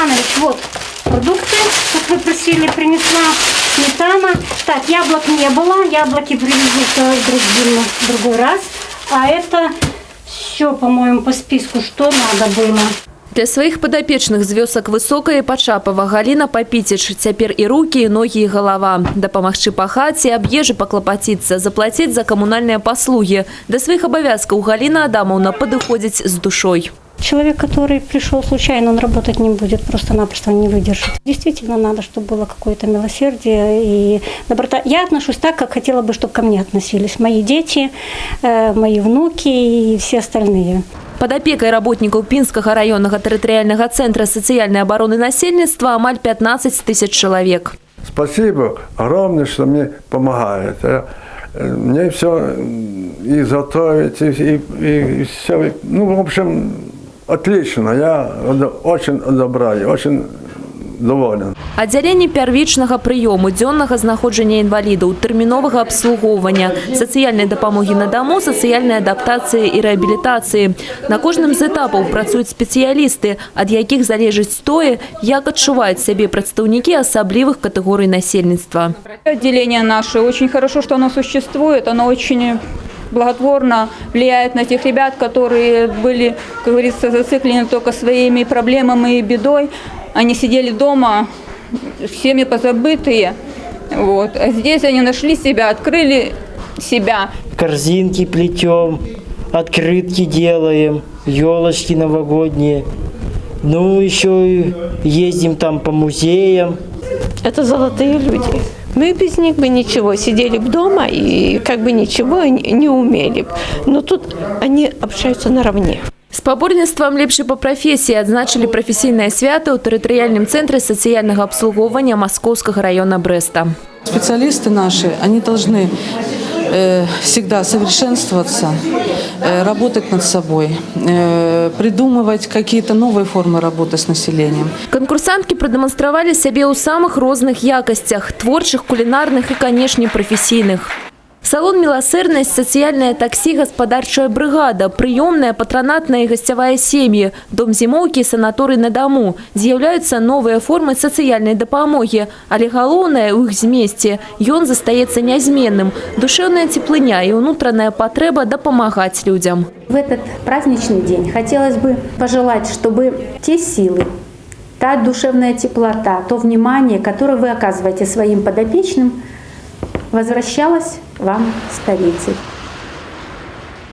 Иванович, вот продукты, как вы просили, принесла. Сметана. Так, яблок не было. Яблоки привезут в другой раз. А это все, по-моему, по списку, что надо было. Для своих подопечных з вёсак Высокая і Пачапава Галіна Папіціч цяпер і рукі, і ногі, і галава. Дапамагчы па хаце, аб ежы паклапаціцца, заплаціць за камунальныя паслугі. Да сваіх абавязкаў Галіна Адамаўна падыходзіць з душой. Человек, который пришел случайно, он работать не будет, просто-напросто не выдержит. Действительно надо, чтобы было какое-то милосердие и доброта. Я отношусь так, как хотела бы, чтобы ко мне относились мои дети, мои внуки и все остальные. Под опекой работников Пинского районного территориального центра социальной обороны насельництва амаль 15 тысяч человек. Спасибо огромное, что мне помогает. Мне все и готовить, и все. Ну, в общем, отлично. Я очень одобряю, очень доволен. Аддзяленне первичного прыёму, дзённага знаходжання інвалідаў, тэрміновага абслугоўвання, сацыяльнай дапамогі на даму, сацыяльнай адаптацыі і рэабілітацыі. На кожным з этапаў працуюць спецыялісты, ад якіх залежыць тое, як адчуваюць сябе прадстаўнікі асаблівых катэгорый насельніцтва. Отделение наше очень хорошо, что оно существует, оно очень благотворно влияет на тех ребят, которые были, как говорится, зациклены только своими проблемами и бедой. Они сидели дома, всеми позабытые. Вот. А здесь они нашли себя, открыли себя. Корзинки плетем, открытки делаем, елочки новогодние. Ну, еще ездим там по музеям. Это золотые люди. Мы без них бы ничего, сидели бы дома и как бы ничего не умели. Но тут они общаются наравне. Спаборніцтвам лепшай па прафесіі адзначылі прафесійнае свята ў тэрытарыяльным цэнтры сацыяльнага абслугоўвання Московского района Бреста. Специалисты наши, они должны всегда совершенствоваться, работать над собой, придумывать какие-то новые формы работы с населением. Конкурсантки продемонстрировали себе у самых розных якостях – творчих, кулинарных и, конечно, профессийных. Салон «Милосердность», социальное такси, господарчая бригада, приемная, патронатная и гостевая семьи, дом зимовки и санаторий на дому. З'являются новые формы социальной допомоги. Але галоўнае у іх змесце ён застаецца нязменным. Душевная теплыня и внутренняя потреба допомагать людям. В этот праздничный день хотелось бы пожелать, чтобы те силы, та душевная теплота, то внимание, которое вы оказываете своим подопечным, возвращалось вам в столице.